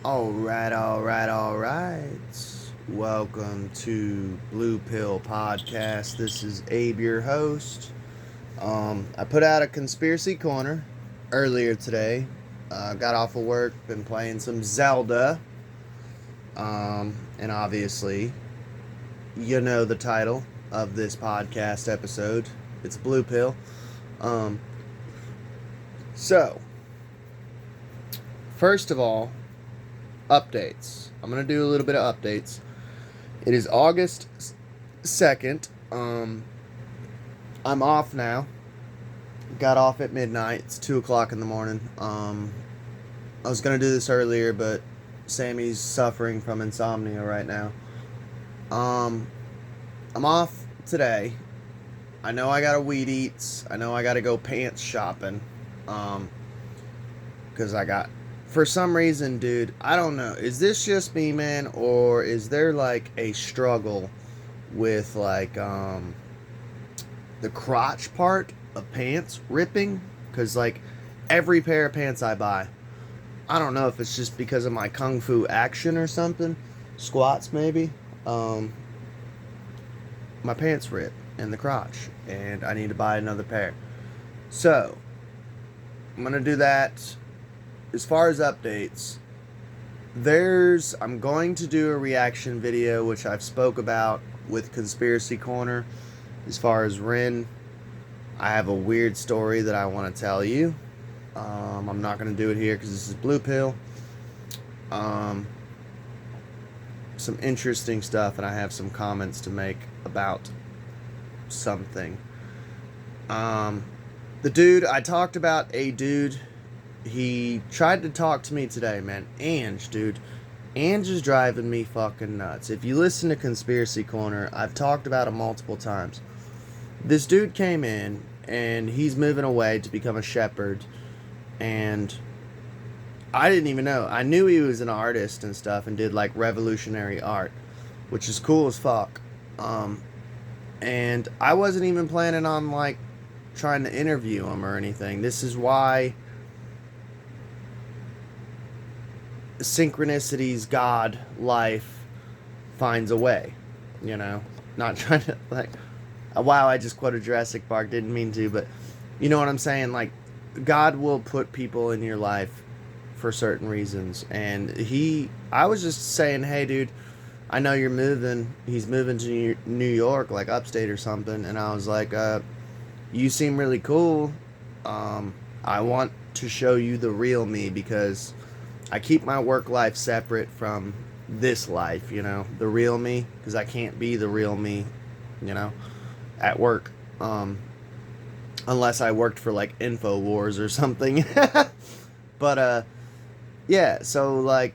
Alright. Welcome to Blue Pill Podcast. This is Abe, your host. I put out a conspiracy corner earlier today. Got off of work, been playing some Zelda. And obviously, you know the title of this podcast episode. It's Blue Pill. So, first of all, updates. I'm going to do a little bit of updates. It is August 2nd. I'm off now. Got off at midnight. It's 2 o'clock in the morning. I was going to do this earlier, but Sammy's suffering from insomnia right now. I'm off today. I know I got to weed eats. I know I got to go pants shopping. Because for some reason, dude, I don't know. Is this just me, man? Or is there, like, a struggle with, like, the crotch part of pants ripping? Because, like, every pair of pants I buy, I don't know if it's just because of my kung fu action or something. Squats, maybe. My pants rip in the crotch. And I need to buy another pair. So, I'm going to do that. As far as updates, I'm going to do a reaction video, which I've spoke about with Conspiracy Corner. As far as Rin, I have a weird story that I want to tell you. I'm not going to do it here because this is Blue Pill. Some interesting stuff, and I have some comments to make about something. I talked about a dude. He tried to talk to me today, man. Ange, dude. Ange is driving me fucking nuts. If you listen to Conspiracy Corner, I've talked about it multiple times. This dude came in, and he's moving away to become a shepherd. And I didn't even know. I knew he was an artist and stuff and did, like, revolutionary art, which is cool as fuck. And I wasn't even planning on, like, trying to interview him or anything. This is why synchronicities, God, life finds a way, you know. Not trying to, like, wow, I just quoted Jurassic Park, didn't mean to, but you know what I'm saying. Like, God will put people in your life for certain reasons. And I was just saying, hey, dude, I know you're moving. He's moving to New York, like upstate or something. And I was like, you seem really cool. I want to show you the real me, because I keep my work life separate from this life, you know, the real me, because I can't be the real me, you know, at work, unless I worked for, like, InfoWars or something. But, yeah, so, like,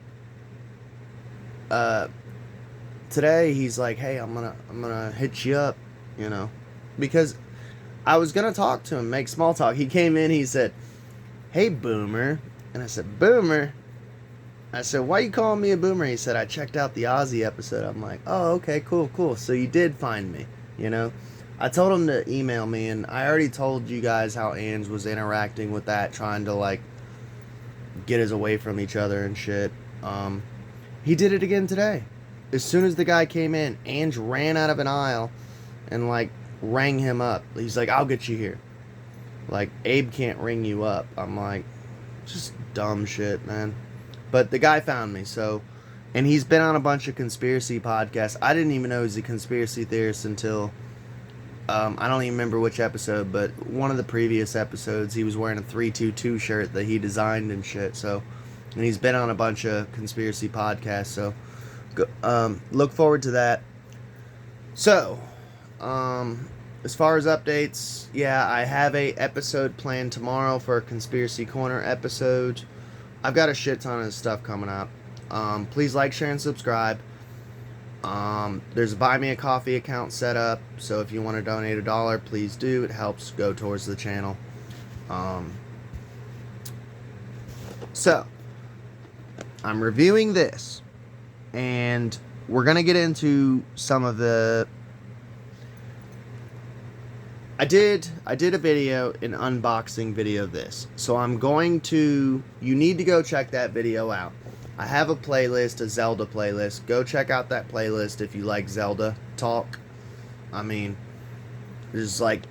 today he's like, hey, I'm gonna hit you up, you know, because I was gonna talk to him, make small talk. He came in, he said, hey, boomer. And I said, boomer? I said, why you calling me a boomer? He said, I checked out the Ozzy episode. I'm like, oh, okay, cool. So you did find me, you know? I told him to email me, and I already told you guys how Ange was interacting with that, trying to, like, get us away from each other and shit. He did it again today. As soon as the guy came in, Ange ran out of an aisle and, like, rang him up. He's like, I'll get you here. Like, Abe can't ring you up. I'm like, just dumb shit, man. But the guy found me, so... And he's been on a bunch of conspiracy podcasts. I didn't even know he was a conspiracy theorist until... I don't even remember which episode, but one of the previous episodes, he was wearing a 322 shirt that he designed and shit, so... And he's been on a bunch of conspiracy podcasts, so... look forward to that. So... as far as updates, yeah, I have a episode planned tomorrow for a Conspiracy Corner episode. I've got a shit ton of stuff coming up. Please like, share, and subscribe. There's a Buy Me a Coffee account set up, so if you want to donate $1, please do. It helps go towards the channel. So, I'm reviewing this, and we're going to get into some of the... I did a video, an unboxing video of this. So I'm going to... You need to go check that video out. I have a playlist, a Zelda playlist. Go check out that playlist if you like Zelda talk. I mean, there's like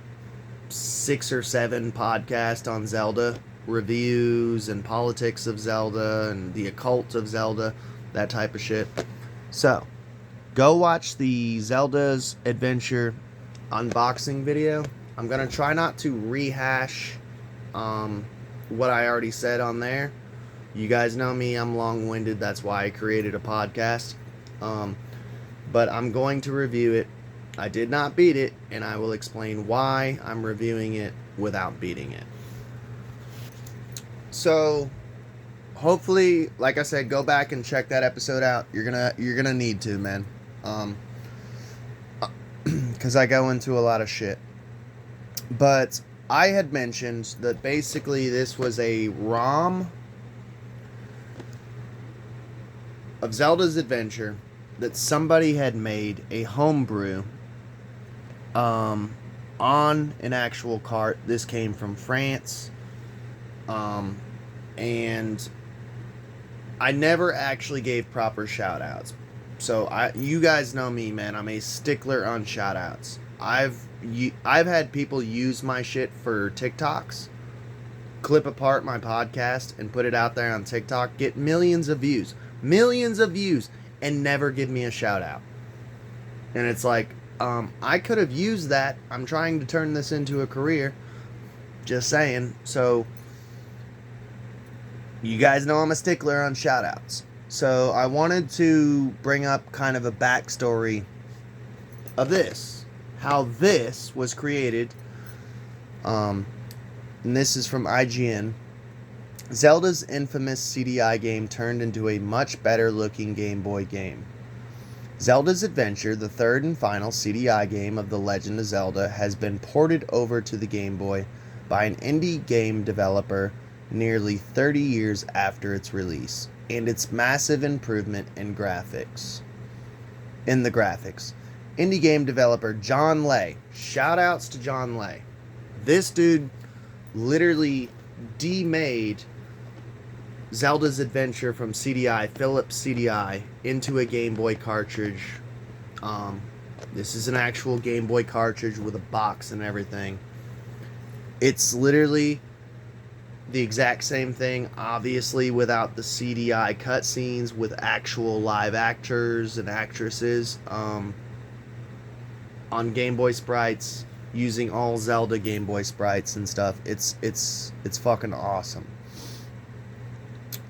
6 or 7 podcasts on Zelda reviews and politics of Zelda and the occult of Zelda, that type of shit. So, go watch the Zelda's Adventure unboxing video. I'm going to try not to rehash what I already said on there. You guys know me, I'm long-winded. That's why I created a podcast. But I'm going to review it. I did not beat it, and I will explain why I'm reviewing it without beating it. So, hopefully, like I said, go back and check that episode out. You're gonna need to, man. Because I go into a lot of shit. But I had mentioned that basically this was a ROM of Zelda's Adventure that somebody had made a homebrew on an actual cart. This came from France. And I never actually gave proper shout outs. So you guys know me, man. I'm a stickler on shout outs. I've had people use my shit for TikToks, clip apart my podcast and put it out there on TikTok, get millions of views, and never give me a shout out. And it's like, I could have used that. I'm trying to turn this into a career. Just saying. So, you guys know I'm a stickler on shout outs. So, I wanted to bring up kind of a backstory of this. How this was created. And this is from IGN. Zelda's infamous CDI game turned into a much better looking Game Boy game. Zelda's Adventure, the third and final CDI game of The Legend of Zelda, has been ported over to the Game Boy by an indie game developer nearly 30 years after its release, and its massive improvement in the graphics. Indie game developer John Lay. Shout outs to John Lay. This dude literally demade Zelda's Adventure from CDI, Philips CDI, into a Game Boy cartridge. This is an actual Game Boy cartridge with a box and everything. It's literally the exact same thing, obviously without the CDI cutscenes, with actual live actors and actresses on Game Boy sprites, using all Zelda Game Boy sprites and stuff. It's fucking awesome.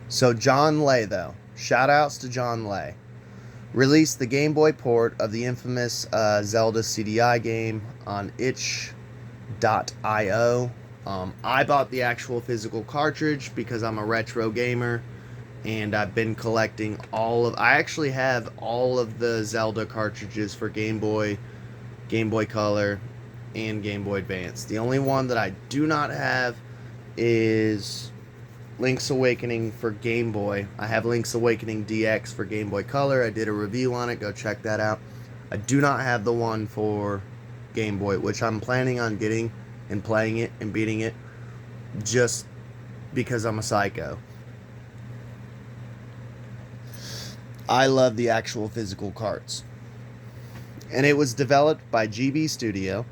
So John Lay, though, shout outs to John Lay, released the Game Boy port of the infamous Zelda CDI game on itch.io. I bought the actual physical cartridge because I'm a retro gamer, and I've been collecting I actually have all of the Zelda cartridges for Game Boy, Game Boy Color, and Game Boy Advance. The only one that I do not have is Link's Awakening for Game Boy. I have Link's Awakening DX for Game Boy Color. I did a review on it. Go check that out. I do not have the one for Game Boy, which I'm planning on getting and playing it and beating it just because I'm a psycho. I love the actual physical carts. And it was developed by GB Studio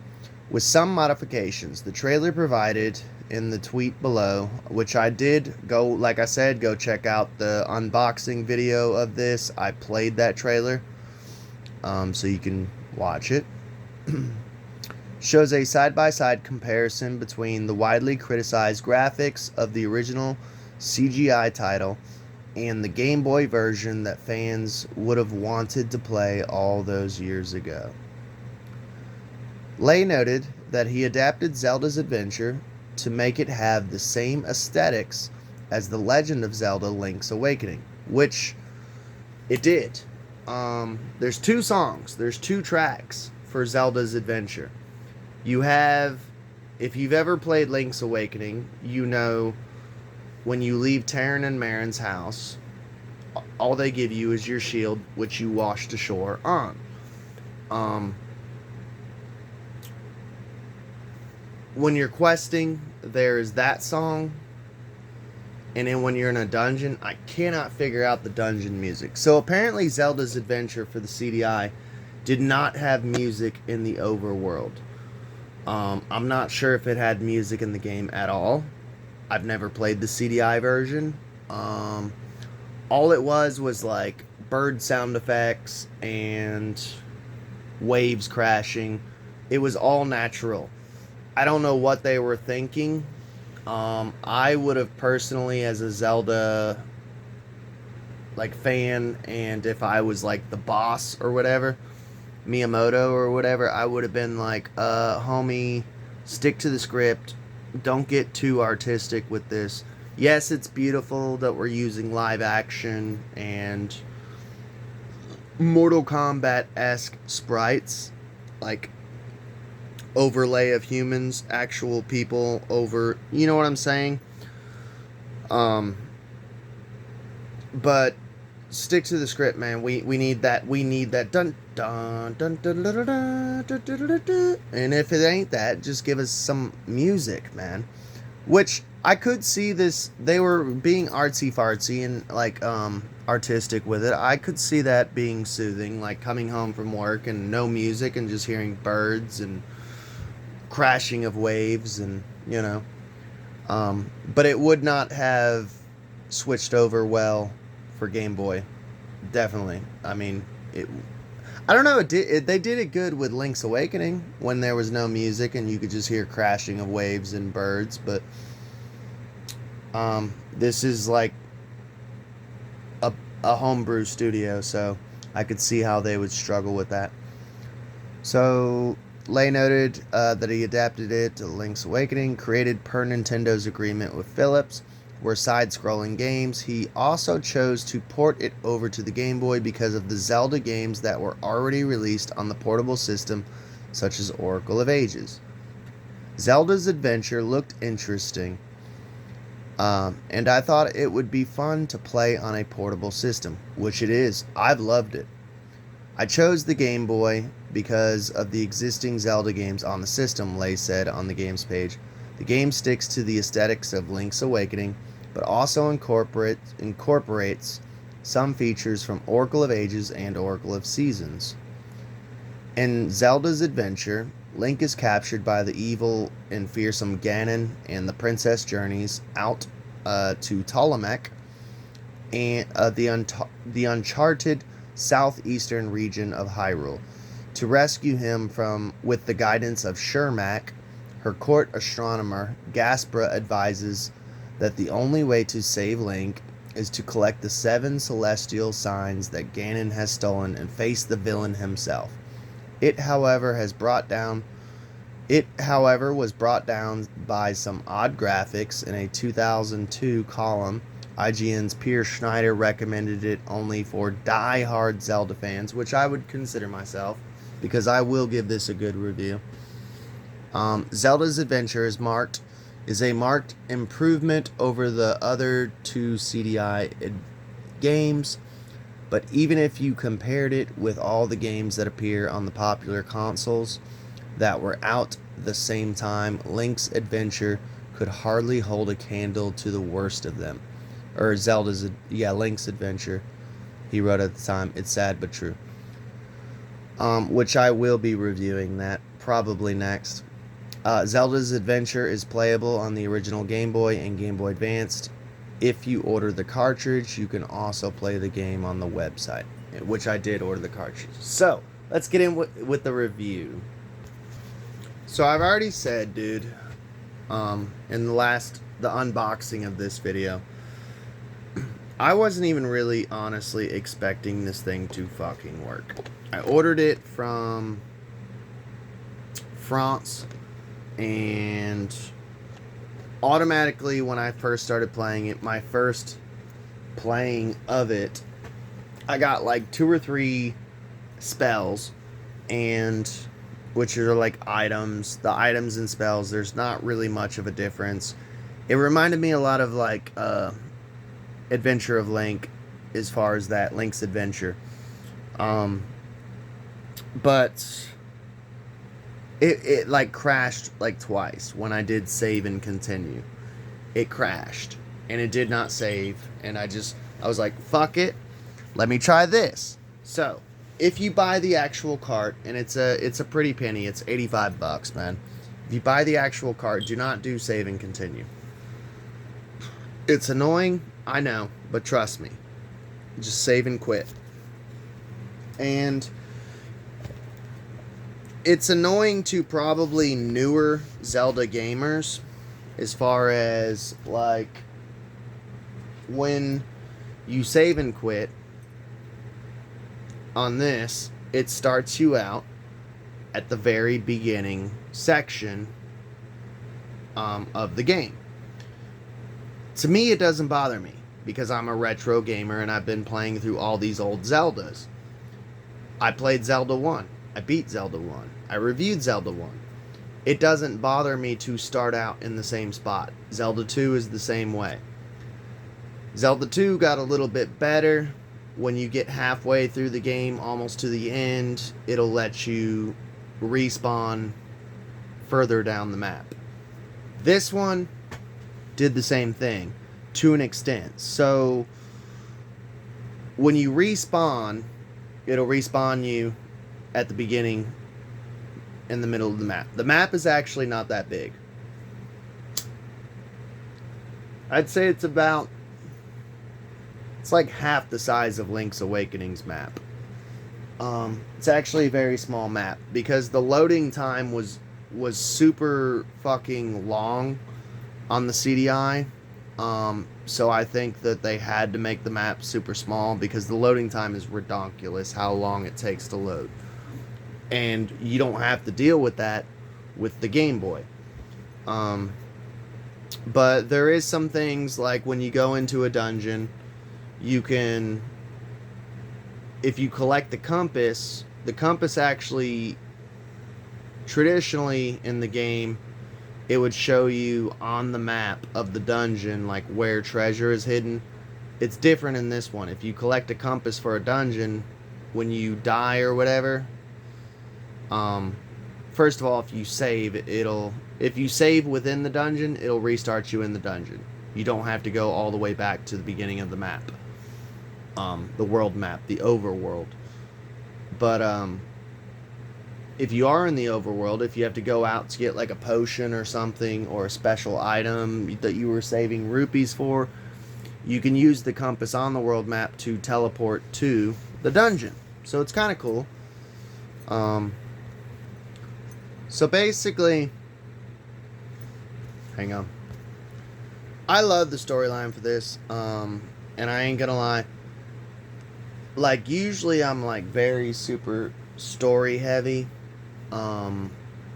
with some modifications. The trailer provided in the tweet below, which I did go, like I said, go check out the unboxing video of this. I played that trailer, so you can watch it. Shows a side-by-side comparison between the widely criticized graphics of the original CGI title and the Game Boy version that fans would have wanted to play all those years ago. Lay noted that he adapted Zelda's Adventure to make it have the same aesthetics as The Legend of Zelda Link's Awakening, which it did. There's 2 songs, there's 2 tracks for Zelda's Adventure. You have, if you've ever played Link's Awakening, you know when you leave Terran and Marin's house, all they give you is your shield, which you wash ashore on. When you're questing, there's that song. And then when you're in a dungeon, I cannot figure out the dungeon music. So apparently Zelda's Adventure for the CDI did not have music in the overworld. I'm not sure if it had music in the game at all. I've never played the CDI version. All it was like bird sound effects and waves crashing. It was all natural. I don't know what they were thinking. I would have personally, as a Zelda like fan, and if I was like the boss or whatever, Miyamoto or whatever, I would have been like, homie, stick to the script. Don't get too artistic with this. Yes, it's beautiful that we're using live action and Mortal Kombat-esque sprites, like overlay of humans, actual people over, you know what I'm saying? But stick to the script, man. We need that. We need that. Dun dun dun dun dun dun dun dun dun dun dun. And if it ain't that, just give us some music, man. Which I could see this. They were being artsy fartsy and like artistic with it. I could see that being soothing, like coming home from work and no music and just hearing birds and crashing of waves and but it would not have switched over well for Game Boy. Definitely. I mean, I don't know. They did it good with Link's Awakening when there was no music and you could just hear crashing of waves and birds. But this is like a homebrew studio, so I could see how they would struggle with that. So Lay noted that he adapted it to Link's Awakening, created per Nintendo's agreement with Philips, were side-scrolling games. He also chose to port it over to the Game Boy because of the Zelda games that were already released on the portable system, such as Oracle of Ages. Zelda's Adventure looked interesting, and I thought it would be fun to play on a portable system, which it is. I've loved it. I chose the Game Boy because of the existing Zelda games on the system, Lay said on the games page. The game sticks to the aesthetics of Link's Awakening, but also incorporates some features from Oracle of Ages and Oracle of Seasons. In Zelda's Adventure, Link is captured by the evil and fearsome Ganon, and the princess journeys out to Ptolemaic and the uncharted southeastern region of Hyrule to rescue him with the guidance of Shermac. Her court astronomer, Gaspra, advises that the only way to save Link is to collect the 7 celestial signs that Ganon has stolen and face the villain himself. It, however, was brought down by some odd graphics in a 2002 column. IGN's Pierce Schneider recommended it only for die-hard Zelda fans, which I would consider myself, because I will give this a good review. Zelda's Adventure is a marked improvement over the other 2 CDI games, but even if you compared it with all the games that appear on the popular consoles that were out the same time, Link's Adventure could hardly hold a candle to the worst of them. Or Link's Adventure, he wrote at the time. It's sad but true. Which I will be reviewing that probably next. Zelda's Adventure is playable on the original Game Boy and Game Boy Advanced. If you order the cartridge, you can also play the game on the website, which I did order the cartridge. So, let's get in with the review. So, I've already said, dude, in the unboxing of this video, I wasn't even really honestly expecting this thing to fucking work. I ordered it from France, and automatically when I first started playing it, my first playing of it, I got like 2 or 3 spells, and which are like items. The items and spells, there's not really much of a difference. It reminded me a lot of like Adventure of Link, as far as that Link's Adventure, but it like crashed like twice when I did save and continue. It crashed, and it did not save. And I was like, fuck it, let me try this. So if you buy the actual cart, and it's a pretty penny, it's $85, man. If you buy the actual cart, do not do save and continue. It's annoying, I know, but trust me, just save and quit. And it's annoying to probably newer Zelda gamers, as far as like when you save and quit on this, it starts you out at the very beginning section of the game. To me, it doesn't bother me because I'm a retro gamer and I've been playing through all these old Zeldas. I played Zelda 1. I beat Zelda 1. I reviewed Zelda 1. It doesn't bother me to start out in the same spot. Zelda 2 is the same way. Zelda 2 got a little bit better. When you get halfway through the game, almost to the end, it'll let you respawn further down the map. This one did the same thing to an extent. So when you respawn, it'll respawn you at the beginning in the middle of the map. The map is actually not that big. I'd say it's like half the size of Link's Awakening's map. It's actually a very small map because the loading time was super fucking long on the CDI. So I think that they had to make the map super small because the loading time is ridiculous how long it takes to load. And you don't have to deal with that with the Game Boy. But there is some things like when you go into a dungeon, you can, if you collect the compass actually, traditionally in the game, it would show you on the map of the dungeon like where treasure is hidden. It's different in this one. If you collect a compass for a dungeon, when you die or whatever, first of all, if you save, if you save within the dungeon, it'll restart you in the dungeon. You don't have to go all the way back to the beginning of the map. The world map, the overworld. But if you are in the overworld, if you have to go out to get like a potion or something, or a special item that you were saving rupees for, you can use the compass on the world map to teleport to the dungeon. So it's kind of cool. So basically, hang on. I love the storyline for this, and I ain't gonna lie. Like, usually I'm like very super story heavy.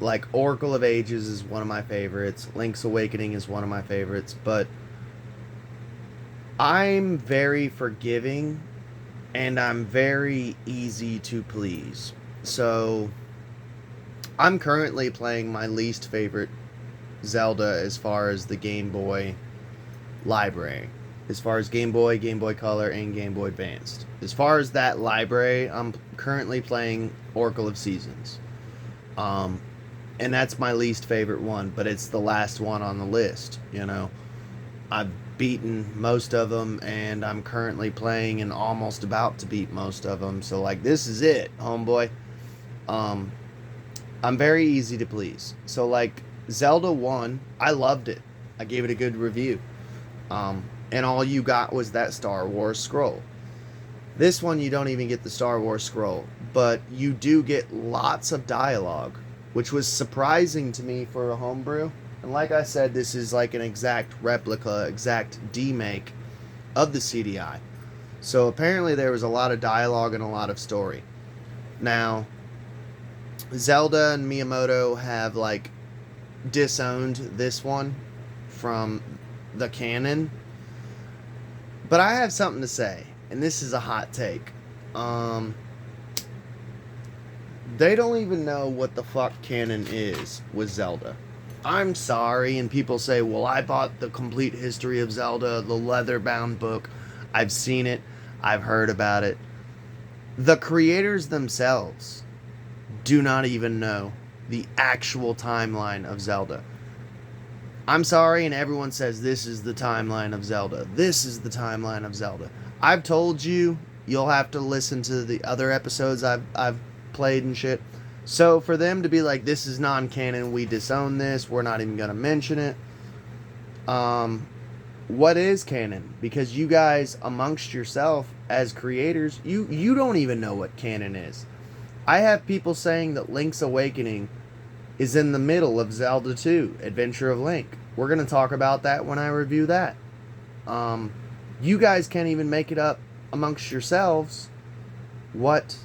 Like Oracle of Ages is one of my favorites. Link's Awakening is one of my favorites, but I'm very forgiving and I'm very easy to please. So I'm currently playing my least favorite Zelda as far as the Game Boy library. As far as Game Boy, Game Boy Color, and Game Boy Advanced. As far as that library, I'm currently playing Oracle of Seasons. And that's my least favorite one, but it's the last one on the list, you know. I've beaten most of them, and I'm currently playing and almost about to beat most of them. So, like, this is it, homeboy. I'm very easy to please. So, like, Zelda 1, I loved it. I gave it a good review. And all you got was that Star Wars scroll. This one, you don't even get the Star Wars scroll, but you do get lots of dialogue, which was surprising to me for a homebrew. And like I said, this is like an exact replica, exact demake of the CDI. So apparently there was a lot of dialogue and a lot of story. Now, Zelda and Miyamoto have like disowned this one from the canon. But I have something to say, and this is a hot take. They don't even know what the fuck canon is with Zelda. I'm sorry, and people say, well, I bought the complete history of Zelda, the leather-bound book. I've seen it. I've heard about it. The creators themselves do not even know the actual timeline of Zelda. I'm sorry, and everyone says this is the timeline of Zelda. This is the timeline of Zelda. I've told you, you'll have to listen to the other episodes I've played and shit. So for them to be like, this is non-canon, we disown this, we're not even gonna mention it. What is canon? Because you guys amongst yourself as creators, you don't even know what canon is. I have people saying that Link's Awakening is in the middle of Zelda 2, Adventure of Link. We're going to talk about that when I review that. You guys can't even make it up amongst yourselves what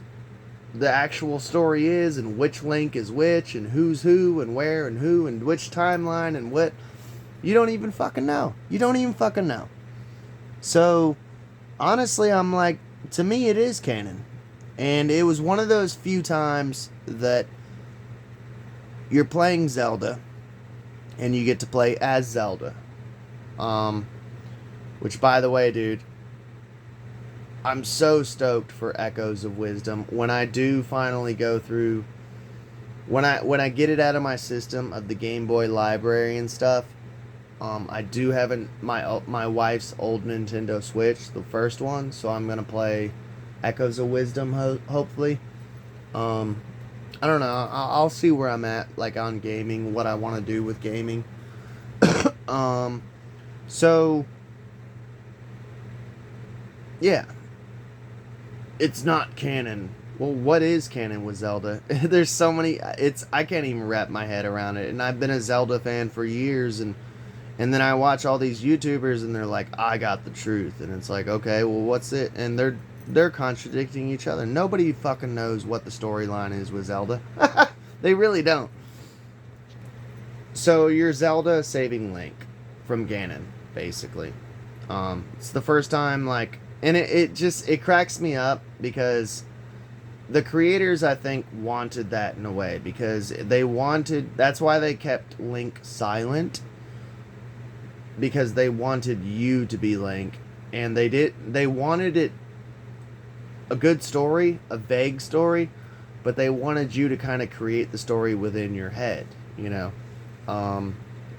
the actual story is and which Link is which and who's who and where and who and which timeline and what. You don't even fucking know. You don't even fucking know. So, honestly, I'm like, to me it is canon. And it was one of those few times that you're playing Zelda and you get to play as Zelda. Which, by the way, dude, I'm so stoked for Echoes of Wisdom. When I do finally go through, when I get it out of my system of the Game Boy library and stuff, I do have my wife's old Nintendo Switch, the first one, so I'm gonna play Echoes of Wisdom, hopefully. I don't know. I'll see where I'm at, like, on gaming, what I want to do with gaming. So, yeah. It's not canon. Well, what is canon with Zelda? There's so many, I can't even wrap my head around it. And I've been a Zelda fan for years, and then I watch all these YouTubers, and they're like, I got the truth. And it's like, okay, well, what's it? And they're contradicting each other. Nobody fucking knows what the storyline is with Zelda. They really don't. So you're Zelda saving Link from Ganon, basically. It's the first time, like, and it cracks me up because the creators, I think, wanted that in a way, because that's why they kept Link silent, because they wanted you to be Link, and they wanted it a good story, a vague story, but they wanted you to kind of create the story within your head, you know.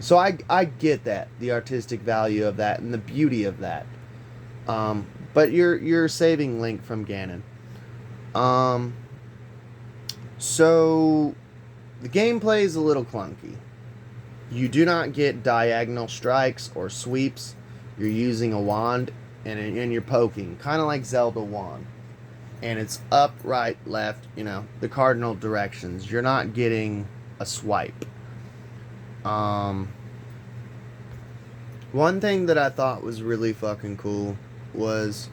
So I get that, the artistic value of that and the beauty of that. But you're saving Link from Ganon. So the gameplay is a little clunky. You do not get diagonal strikes or sweeps. You're using a wand and you're poking, kind of like Zelda 1. And it's up, right, left, you know, the cardinal directions. You're not getting a swipe. One thing that I thought was really fucking cool was,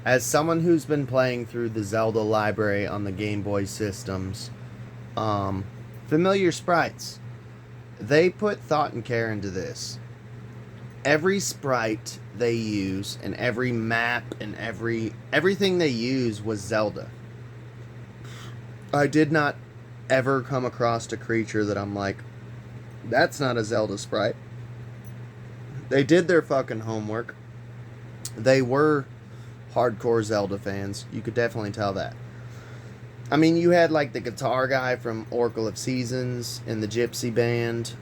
as someone who's been playing through the Zelda library on the Game Boy systems, familiar sprites. They put thought and care into this. Every sprite they use and every map and everything they use was Zelda. I did not ever come across a creature that I'm like, that's not a Zelda sprite. They did their fucking homework. They were hardcore Zelda fans. You could definitely tell that. I mean, you had like the guitar guy from Oracle of Seasons and the Gypsy Band.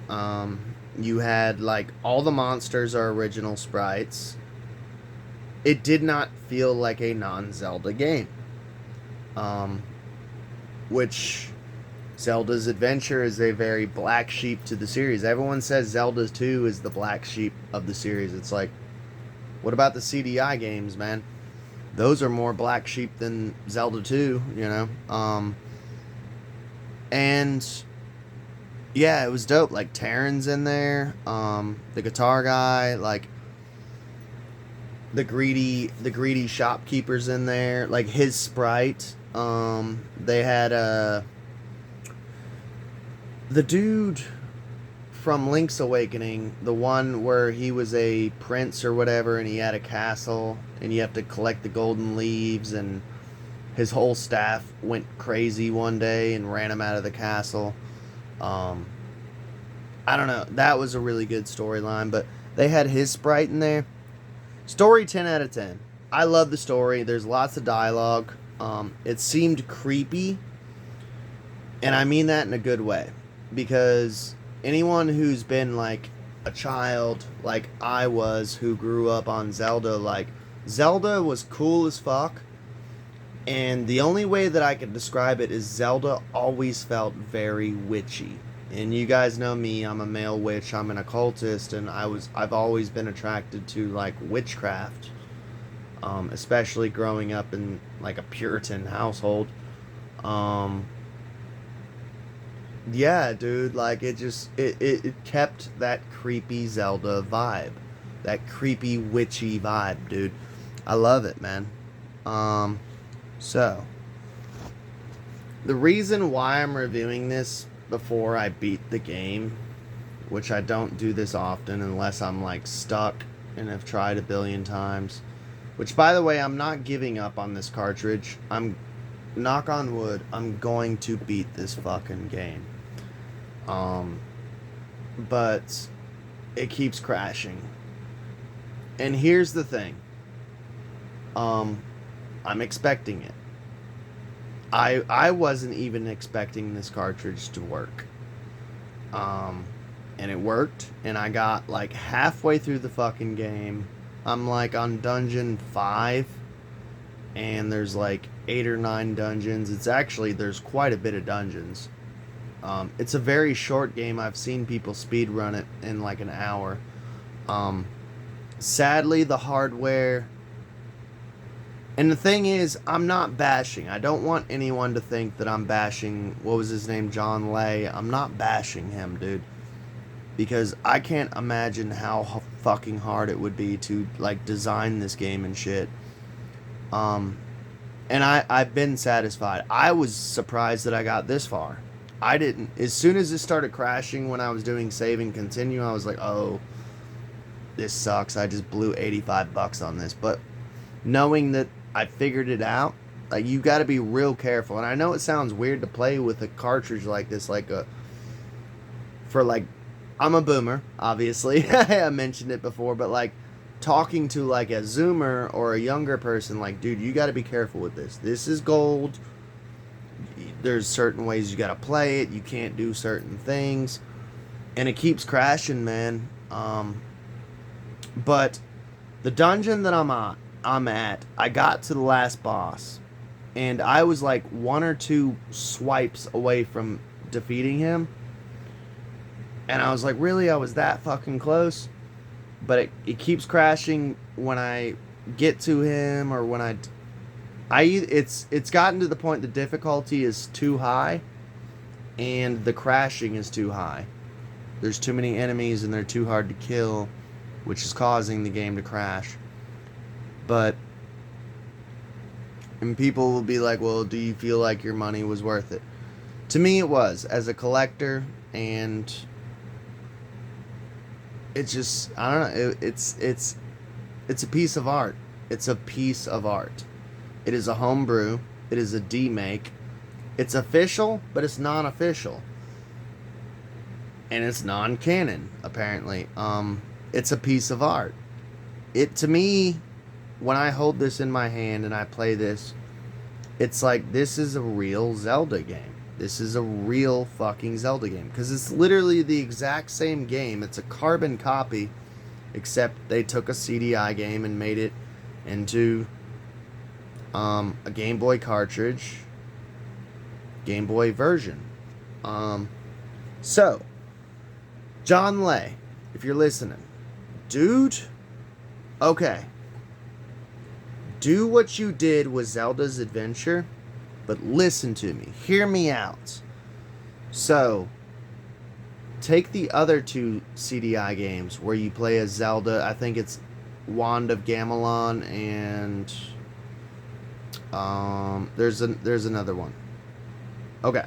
You had like all the monsters are original sprites. It did not feel like a non-Zelda game. Which Zelda's Adventure is a very black sheep to the series. Everyone says Zelda 2 is the black sheep of the series. It's like, what about the CDI games, man? Those are more black sheep than Zelda 2, you know? And yeah, it was dope. Like, Terran's in there. The guitar guy, like the greedy shopkeeper's in there. Like, his sprite. They had the dude from Link's Awakening, the one where he was a prince or whatever, and he had a castle, and you have to collect the golden leaves, and his whole staff went crazy one day and ran him out of the castle. I don't know. That was a really good storyline, but they had his sprite in there. Story 10 out of 10. I love the story. There's lots of dialogue. It seemed creepy, and I mean that in a good way, because anyone who's been like a child like I was who grew up on Zelda, like Zelda was cool as fuck. And the only way that I could describe it is Zelda always felt very witchy. And you guys know me, I'm a male witch, I'm an occultist, and I've always been attracted to like witchcraft. Especially growing up in like a Puritan household. Um, yeah, dude, like it kept that creepy Zelda vibe. That creepy witchy vibe, dude. I love it, man. Um, so the reason why I'm reviewing this before I beat the game, which I don't do this often unless I'm like stuck and have tried a billion times. Which, by the way, I'm not giving up on this cartridge. I'm, knock on wood, I'm going to beat this fucking game. But it keeps crashing. And here's the thing. I'm expecting it. I wasn't even expecting this cartridge to work. And it worked, and I got like halfway through the fucking game. I'm like on dungeon 5, and there's like 8 or 9 dungeons. It's actually, there's quite a bit of dungeons. It's a very short game. I've seen people speedrun it in like an hour. Sadly, the hardware... And the thing is, I'm not bashing. I don't want anyone to think that I'm bashing, what was his name, John Lay. I'm not bashing him, dude. Because I can't imagine how fucking hard it would be to, like, design this game and shit. And I've been satisfied. I was surprised that I got this far. I didn't. As soon as it started crashing when I was doing save and continue, I was like, oh, this sucks. I just blew $85 on this. But knowing that I figured it out, like, you got to be real careful. And I know it sounds weird to play with a cartridge like this, like I'm a boomer, obviously. I mentioned it before, but like talking to like a Zoomer or a younger person, like, dude, you got to be careful with this. This is gold. There's certain ways you got to play it. You can't do certain things, and it keeps crashing, man. But the dungeon that I'm at, I got to the last boss, and I was like 1 or 2 swipes away from defeating him. And I was like, really? I was that fucking close? But it keeps crashing when I get to him, or when it's gotten to the point the difficulty is too high and the crashing is too high. There's too many enemies and they're too hard to kill, which is causing the game to crash. And people will be like, well, do you feel like your money was worth it? To me, it was, as a collector, and it's just, I don't know, it's a piece of art. It's a piece of art. It is a homebrew. It is a demake. It's official, but it's non-official. And it's non-canon, apparently. It's a piece of art. To me, when I hold this in my hand and I play this, it's like, this is a real Zelda game. This is a real fucking Zelda game. Because it's literally the exact same game. It's a carbon copy, except they took a CDI game and made it into a Game Boy cartridge, Game Boy version. So, John Lay, if you're listening, dude, okay, do what you did with Zelda's Adventure, but listen to me. Hear me out. So, take the other 2 CDI games where you play as Zelda. I think it's Wand of Gamelon, and there's another one. Okay.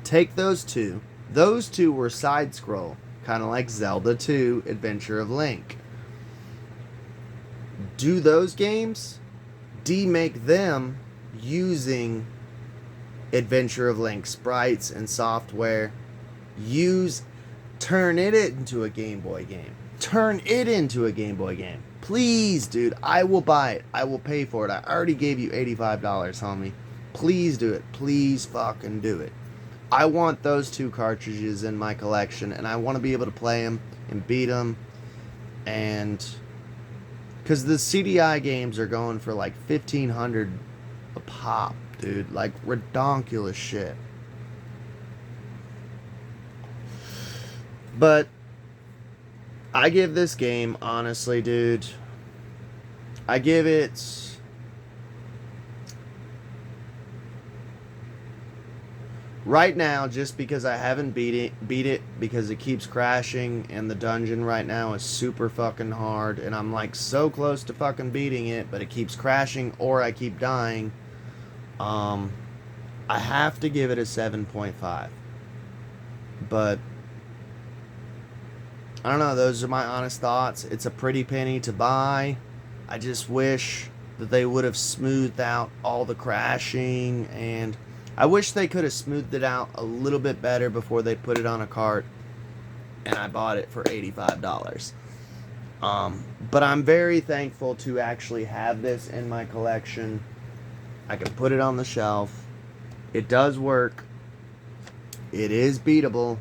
Take those 2. Those 2 were side-scroll, kind of like Zelda 2, Adventure of Link. Do those games, demake them using Adventure of Link sprites and software. Turn it into a Game Boy game. Turn it into a Game Boy game. Please, dude, I will buy it. I will pay for it. I already gave you $85, homie. Please do it. Please fucking do it. I want those 2 cartridges in my collection, and I want to be able to play them and beat them. And because the CDI games are going for like 1,500 a pop, dude, like redonkulous shit. But I give this game, honestly, dude, I give it... Right now, just because I haven't beat it because it keeps crashing, and the dungeon right now is super fucking hard, and I'm like so close to fucking beating it, but it keeps crashing or I keep dying. I have to give it a 7.5. But I don't know, those are my honest thoughts. It's a pretty penny to buy. I just wish that they would have smoothed out all the crashing, and I wish they could have smoothed it out a little bit better before they put it on a cart and I bought it for $85. But I'm very thankful to actually have this in my collection. I can put it on the shelf. It does work. It is beatable.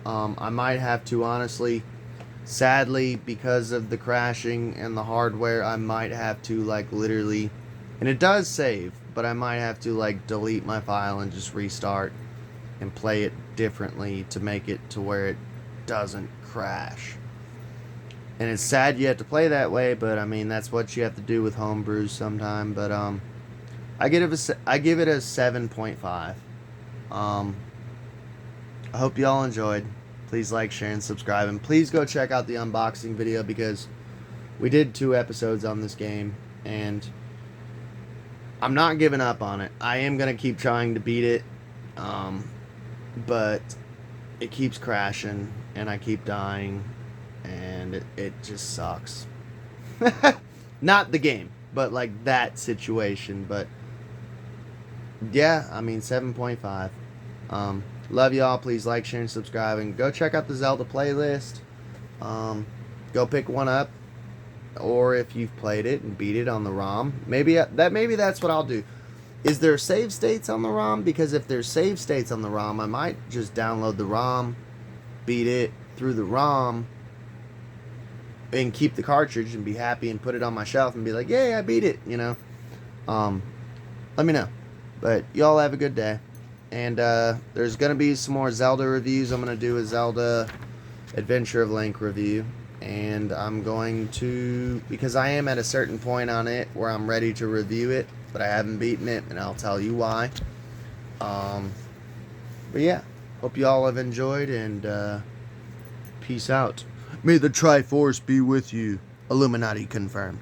I might have to, honestly, sadly, because of the crashing and the hardware, I might have to, like, literally, and it does save, but I might have to, like, delete my file and just restart and play it differently to make it to where it doesn't crash. And it's sad you have to play that way, but I mean, that's what you have to do with homebrews sometime. But I give it a 7.5. I hope y'all enjoyed. Please like, share, and subscribe, and please go check out the unboxing video, because we did 2 episodes on this game, and I'm not giving up on it. I am going to keep trying to beat it, but it keeps crashing, and I keep dying, and it just sucks. Not the game, but like that situation. But yeah, I mean, 7.5. Love y'all. Please like, share, and subscribe, and go check out the Zelda playlist. Go pick one up. Or if you've played it and beat it on the ROM, maybe that's what I'll do. Is there save states on the ROM? Because if there's save states on the ROM, I might just download the ROM, beat it through the ROM, and keep the cartridge and be happy and put it on my shelf and be like, yay, I beat it, you know. Let me know. But y'all have a good day. And there's going to be some more Zelda reviews. I'm going to do a Zelda Adventure of Link review. And I'm going to, because I am at a certain point on it where I'm ready to review it, but I haven't beaten it, and I'll tell you why. But yeah, hope you all have enjoyed, and peace out. May the Triforce be with you. Illuminati confirmed.